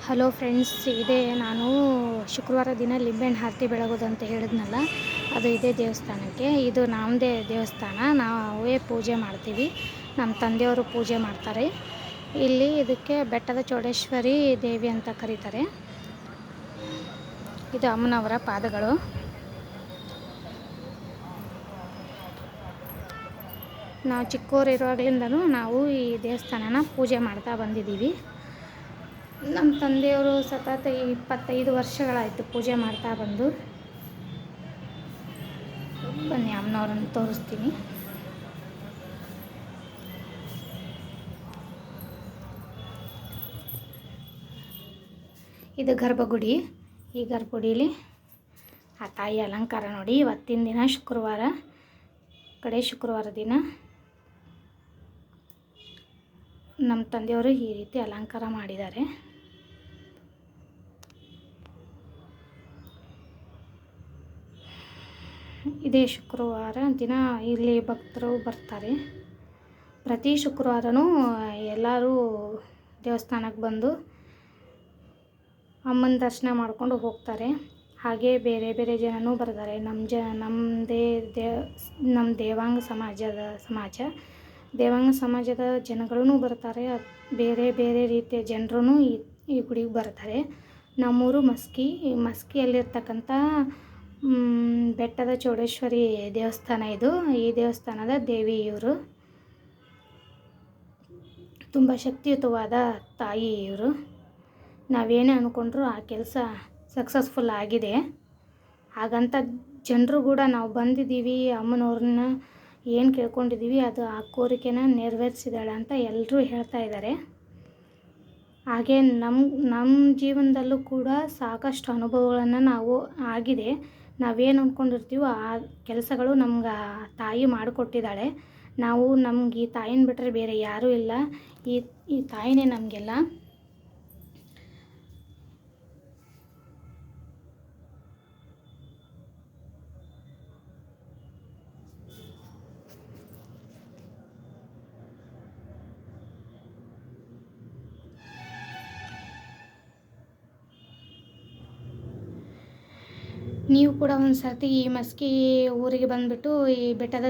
Hello friends, ಇದೇ ನಾನು ಶುಕ್ರವಾರ ದಿನ ಲಿಂಬೆಹಣ್ಣು ಆರತಿ ಬೆಳಗೋದು ಅಂತ ಹೇಳಿದ್ನಲ್ಲ, ಅದು ಇದೇ ದೇವಸ್ಥಾನಕ್ಕೆ. ಇದು ನಮ್ಮದೇ ದೇವಸ್ಥಾನ, ನಾವೇ ಪೂಜೆ ಮಾಡ್ತೀವಿ. ನಮ್ಮ ತಂದೆಯವರು ಪೂಜೆ ಮಾಡ್ತಾರೆ. ಇಲ್ಲಿ ಇದಕ್ಕೆ ಬೆಟ್ಟದ ಚೌಡೇಶ್ವರಿ ದೇವಿ ಅಂತ ಕರೀತಾರೆ. ಇದು ಅಮ್ಮನವರ ಪಾದಗಳು. ನಾವು ಚಿಕ್ಕವರಿರುವಾಗಲಿಂದನೂ ನಾವು ಈ ದೇವಸ್ಥಾನನ ಪೂಜೆ ಮಾಡ್ತಾ ಬಂದಿದ್ದೀವಿ. ನಮ್ಮ ತಂದೆಯವರು ಸತತ 25 ವರ್ಷಗಳಾಯಿತು ಪೂಜೆ ಮಾಡ್ತಾ ಬಂದು. ಬನ್ನಿ ಅಮ್ಮನವ್ರನ್ನ ತೋರಿಸ್ತೀನಿ. ಇದು ಗರ್ಭಗುಡಿ. ಈ ಗರ್ಭಗುಡಿಲಿ ಆ ತಾಯಿ ಅಲಂಕಾರ ನೋಡಿ. ಇವತ್ತಿನ ದಿನ ಶುಕ್ರವಾರ, ಕಡೆ ಶುಕ್ರವಾರ ದಿನ ನಮ್ಮ ತಂದೆಯವರು ಈ ರೀತಿ ಅಲಂಕಾರ ಮಾಡಿದ್ದಾರೆ. ಇದೇ ಶುಕ್ರವಾರ ದಿನ ಇಲ್ಲಿ ಭಕ್ತರು ಬರ್ತಾರೆ. ಪ್ರತಿ ಶುಕ್ರವಾರನೂ ಎಲ್ಲರೂ ದೇವಸ್ಥಾನಕ್ಕೆ ಬಂದು ಅಮ್ಮನ ದರ್ಶನ ಮಾಡ್ಕೊಂಡು ಹೋಗ್ತಾರೆ. ಹಾಗೆ ಬೇರೆ ಬೇರೆ ಜನನೂ ಬರ್ತಾರೆ. ನಮ್ಮ ದೇವಾಂಗ ಸಮಾಜದ ಜನಗಳೂ ಬರ್ತಾರೆ. ಬೇರೆ ಬೇರೆ ರೀತಿಯ ಜನರೂ ಈ ಗುಡಿಗೆ ಬರ್ತಾರೆ. ನಮ್ಮೂರು ಮಸ್ಕಿಯಲ್ಲಿರ್ತಕ್ಕಂಥ ಬೆಟ್ಟದ ಚೌಡೇಶ್ವರಿ ದೇವಸ್ಥಾನ ಇದು. ಈ ದೇವಸ್ಥಾನದ ದೇವಿ ಇವರು. ತುಂಬ ಶಕ್ತಿಯುತವಾದ ತಾಯಿ ಇವರು. ನಾವೇನೇ ಅಂದ್ಕೊಂಡ್ರೂ ಆ ಕೆಲಸ ಸಕ್ಸಸ್ಫುಲ್ ಆಗಿದೆ. ಹಾಗಂತ ಜನರು ಕೂಡ ನಾವು ಬಂದಿದ್ದೀವಿ, ಅಮ್ಮನವ್ರನ್ನ ಏನು ಕೇಳ್ಕೊಂಡಿದ್ದೀವಿ ಅದು ಆ ಕೋರಿಕೆನ ನೆರವೇರಿಸಿದಾಳೆ ಅಂತ ಎಲ್ಲರೂ ಹೇಳ್ತಾ ಇದ್ದಾರೆ. ಹಾಗೆ ನಮ್ಮ ಜೀವನದಲ್ಲೂ ಕೂಡ ಸಾಕಷ್ಟು ಅನುಭವಗಳನ್ನು ನಾವು ಆಗಿದೆ. ನಾವೇನು ಅಂದ್ಕೊಂಡಿರ್ತೀವೋ ಆ ಕೆಲಸಗಳು ನಮ್ಗೆ ತಾಯಿ ಮಾಡಿಕೊಟ್ಟಿದ್ದಾಳೆ. ನಮ್ಗೆ ಈ ತಾಯಿನ ಬಿಟ್ಟರೆ ಬೇರೆ ಯಾರೂ ಇಲ್ಲ. ಈ ತಾಯಿನೇ ನಮಗೆಲ್ಲ. ನೀವು ಕೂಡ ಒಂದು ಸರ್ತಿ ಈ ಮಸ್ಕಿ ಊರಿಗೆ ಬಂದುಬಿಟ್ಟು ಈ ಬೆಟ್ಟದ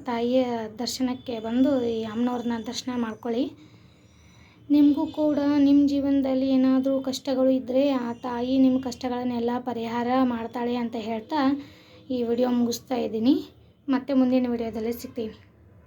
ತಾಯಿಯ ದರ್ಶನಕ್ಕೆ ಬಂದು ಈ ಅಮ್ಮನವ್ರನ್ನ ದರ್ಶನ ಮಾಡ್ಕೊಳ್ಳಿ. ನಿಮಗೂ ಕೂಡ ನಿಮ್ಮ ಜೀವನದಲ್ಲಿ ಏನಾದರೂ ಕಷ್ಟಗಳು ಇದ್ದರೆ ಆ ತಾಯಿ ನಿಮ್ಮ ಕಷ್ಟಗಳನ್ನೆಲ್ಲ ಪರಿಹಾರ ಮಾಡ್ತಾಳೆ ಅಂತ ಹೇಳ್ತಾ ಈ ವಿಡಿಯೋ ಮುಗಿಸ್ತಾ ಇದ್ದೀನಿ. ಮತ್ತೆ ಮುಂದಿನ ವಿಡಿಯೋದಲ್ಲಿ ಸಿಗ್ತೀನಿ.